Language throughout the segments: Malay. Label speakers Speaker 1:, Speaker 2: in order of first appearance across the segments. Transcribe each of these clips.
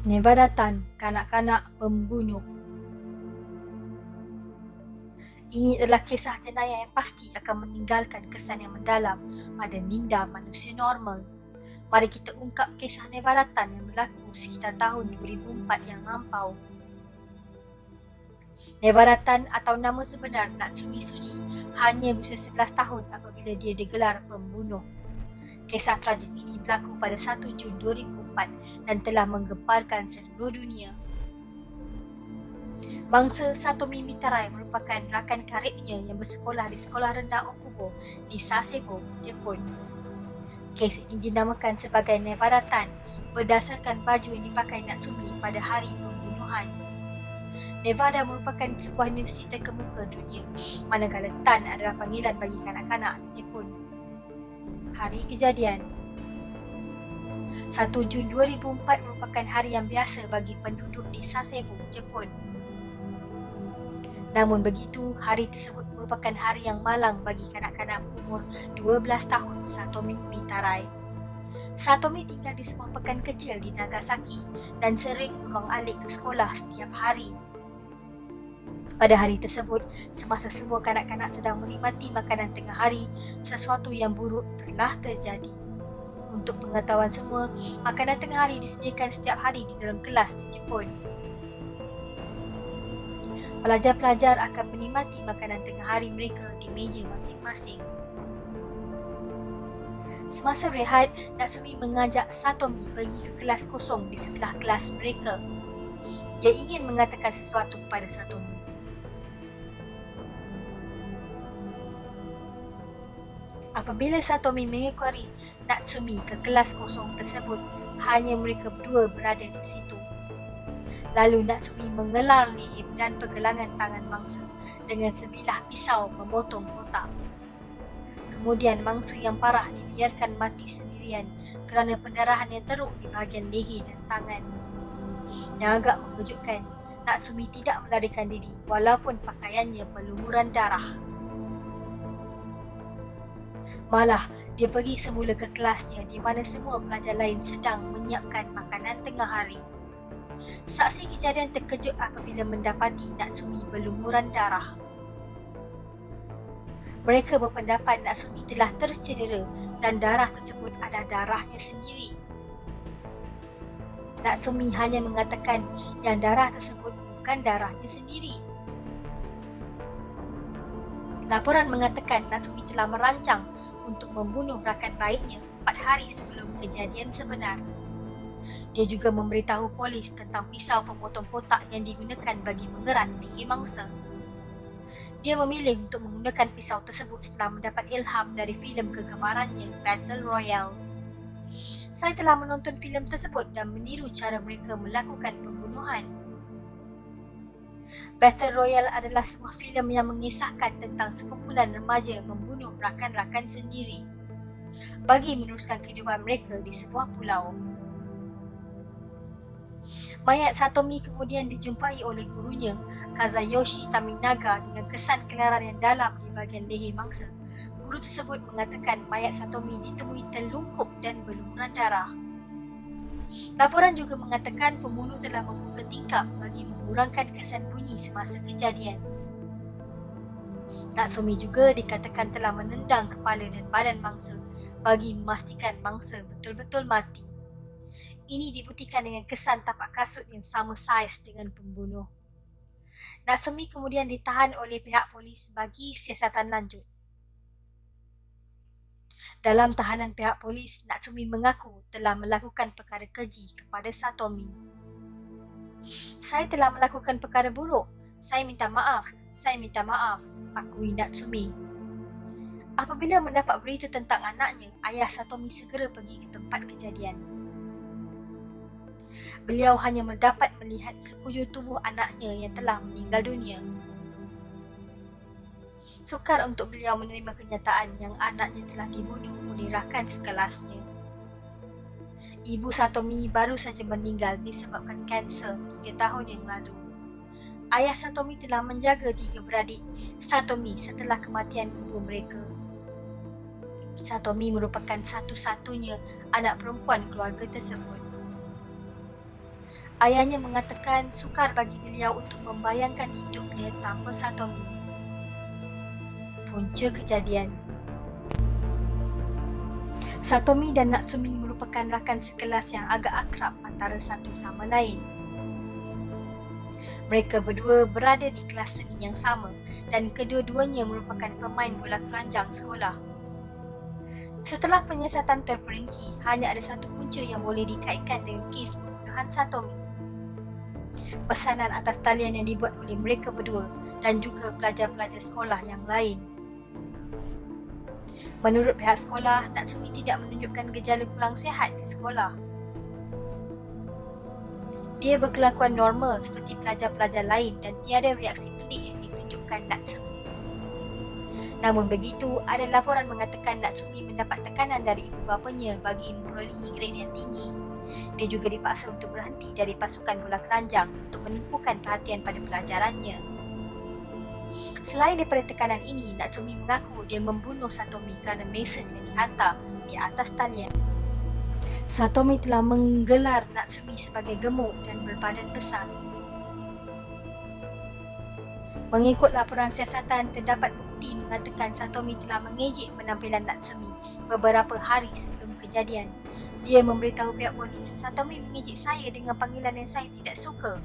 Speaker 1: Nevada Tan, kanak-kanak pembunuh. Ini adalah kisah jenayah yang pasti akan meninggalkan kesan yang mendalam pada minda manusia normal. Mari kita ungkap kisah Nevada Tan yang berlaku sekitar tahun 2004 yang lampau. Nevada Tan atau nama sebenar Natsumi Suji hanya berusia 11 tahun apabila dia digelar pembunuh. Kisah tragis ini berlaku pada 1 Jun 2004 dan telah menggemparkan seluruh dunia. Bangsa Satomi Mitarai merupakan rakan karibnya yang bersekolah di Sekolah Rendah Okubo di Sasebo, Jepun. Kes ini dinamakan sebagai Nevada Tan berdasarkan baju yang dipakai Natsumi pada hari pembunuhan. Nevada merupakan sebuah universiti terkemuka dunia, manakala Tan adalah panggilan bagi kanak-kanak di Jepun. Hari kejadian 1 Jun 2004 merupakan hari yang biasa bagi penduduk di Sasebo, Jepun. Namun begitu, hari tersebut merupakan hari yang malang bagi kanak-kanak umur 12 tahun Satomi Mitarai. Satomi tinggal di sebuah pekan kecil di Nagasaki dan sering berulang-alik ke sekolah setiap hari. Pada hari tersebut, semasa semua kanak-kanak sedang menikmati makanan tengah hari, sesuatu yang buruk telah terjadi. Untuk pengetahuan semua, makanan tengah hari disediakan setiap hari di dalam kelas di Jepun. Pelajar-pelajar akan menikmati makanan tengah hari mereka di meja masing-masing. Semasa rehat, Natsumi mengajak Satomi pergi ke kelas kosong di sebelah kelas mereka. Dia ingin mengatakan sesuatu kepada Satomi. Apabila Satomi mengikuti Natsumi ke kelas kosong tersebut, hanya mereka berdua berada di situ. Lalu Natsumi mengelar leher dan pergelangan tangan mangsa dengan sebilah pisau memotong kotak. Kemudian mangsa yang parah dibiarkan mati sendirian kerana pendarahan yang teruk di bahagian leher dan tangan. Yang agak mengejutkan, Natsumi tidak melarikan diri walaupun pakaiannya berlumuran darah. Malah, dia pergi semula ke kelasnya di mana semua pelajar lain sedang menyiapkan makanan tengah hari. Saksi kejadian terkejut apabila mendapati Natsumi berlumuran darah. Mereka berpendapat Natsumi telah tercedera dan darah tersebut adalah darahnya sendiri. Natsumi hanya mengatakan yang darah tersebut bukan darahnya sendiri. Laporan mengatakan Natsumi telah merancang untuk membunuh rakan baiknya 4 hari sebelum kejadian sebenar. Dia juga memberitahu polis tentang pisau pemotong kotak yang digunakan bagi mengerat leher mangsa. Dia memilih untuk menggunakan pisau tersebut setelah mendapat ilham dari filem kegemarannya Battle Royale. Saya telah menonton filem tersebut dan meniru cara mereka melakukan pembunuhan. Battle Royale adalah sebuah filem yang mengisahkan tentang sekumpulan remaja membunuh rakan-rakan sendiri bagi meneruskan kehidupan mereka di sebuah pulau. Mayat Satomi kemudian dijumpai oleh gurunya, Kazuyoshi Taminaga, dengan kesan kelaran yang dalam di bahagian leher mangsa. Guru tersebut mengatakan mayat Satomi ditemui terlungkup dan berlumuran darah. Laporan juga mengatakan pembunuh telah membuka tingkap bagi mengurangkan kesan bunyi semasa kejadian. Natsumi juga dikatakan telah menendang kepala dan badan mangsa bagi memastikan mangsa betul-betul mati. Ini dibuktikan dengan kesan tapak kasut yang sama saiz dengan pembunuh. Natsumi kemudian ditahan oleh pihak polis bagi siasatan lanjut. Dalam tahanan pihak polis, Natsumi mengaku telah melakukan perkara keji kepada Satomi. Saya telah melakukan perkara buruk. Saya minta maaf, akui Natsumi. Apabila mendapat berita tentang anaknya, ayah Satomi segera pergi ke tempat kejadian. Beliau hanya mendapat melihat sekujur tubuh anaknya yang telah meninggal dunia. Sukar untuk beliau menerima kenyataan yang anaknya telah dibunuh oleh rakan sekelasnya. Ibu Satomi baru saja meninggal disebabkan kanser 3 tahun yang lalu. Ayah Satomi telah menjaga 3 beradik Satomi setelah kematian ibu mereka. Satomi merupakan satu-satunya anak perempuan keluarga tersebut. Ayahnya mengatakan sukar bagi beliau untuk membayangkan hidupnya tanpa Satomi. Punca kejadian. Satomi dan Natsumi merupakan rakan sekelas yang agak akrab antara satu sama lain. Mereka berdua berada di kelas seni yang sama dan kedua-duanya merupakan pemain bola keranjang sekolah. Setelah penyiasatan terperinci, hanya ada satu punca yang boleh dikaitkan dengan kes pembunuhan Satomi. Pesanan atas talian yang dibuat oleh mereka berdua dan juga pelajar-pelajar sekolah yang lain. Menurut pihak sekolah, Natsumi tidak menunjukkan gejala kurang sihat di sekolah. Dia berkelakuan normal seperti pelajar-pelajar lain dan tiada reaksi pelik yang ditunjukkan Natsumi. Namun begitu, ada laporan mengatakan Natsumi mendapat tekanan dari ibu bapanya bagi memperolehi grade yang tinggi. Dia juga dipaksa untuk berhenti dari pasukan bola keranjang untuk menumpukan perhatian pada pelajarannya. Selain daripada tekanan ini, Natsumi mengaku dia membunuh Satomi kerana mesej yang dihantar di atas talian. Satomi telah menggelar Natsumi sebagai gemuk dan berbadan besar. Mengikut laporan siasatan, terdapat bukti mengatakan Satomi telah mengejek penampilan Natsumi beberapa hari sebelum kejadian. Dia memberitahu pihak polis, Satomi mengejek saya dengan panggilan yang saya tidak suka.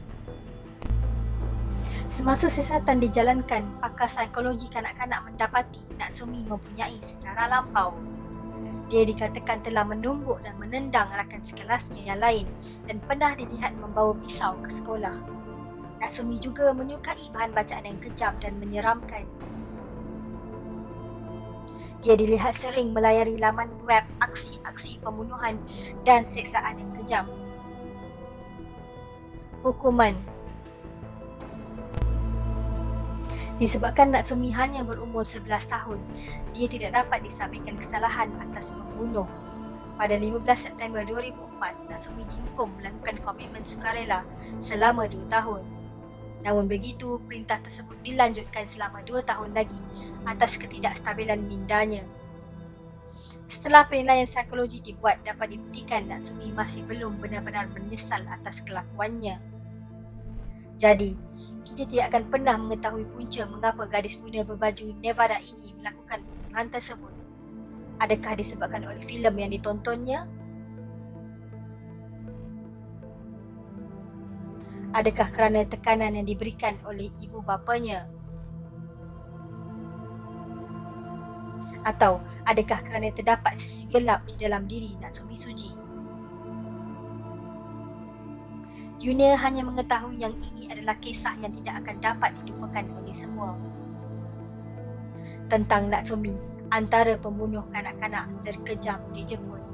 Speaker 1: Semasa siasatan dijalankan, pakar psikologi kanak-kanak mendapati Natsumi mempunyai sejarah lampau. Dia dikatakan telah menumbuk dan menendang rakan sekelasnya yang lain dan pernah dilihat membawa pisau ke sekolah. Natsumi juga menyukai bahan bacaan yang kejam dan menyeramkan. Dia dilihat sering melayari laman web aksi-aksi pembunuhan dan seksaan yang kejam. Hukuman. Disebabkan Natsumi hanya berumur 11 tahun, dia tidak dapat disabitkan kesalahan atas membunuh. Pada 15 September 2004, Natsumi dihukum melakukan komitmen sukarela selama 2 tahun. Namun begitu, perintah tersebut dilanjutkan selama 2 tahun lagi atas ketidakstabilan mindanya. Setelah penilaian psikologi dibuat, dapat dibuktikan Natsumi masih belum benar-benar menyesal atas kelakuannya. Jadi, kita tidak akan pernah mengetahui punca mengapa gadis muda berbaju Nevada ini melakukan pembunuhan tersebut. Adakah disebabkan oleh filem yang ditontonnya? Adakah kerana tekanan yang diberikan oleh ibu bapanya? Atau adakah kerana terdapat sisi gelap di dalam diri Natsumi Suji? Dunia hanya mengetahui yang ini adalah kisah yang tidak akan dapat dilupakan oleh semua. Tentang Natsumi, antara pembunuh kanak-kanak terkejam di Jepun.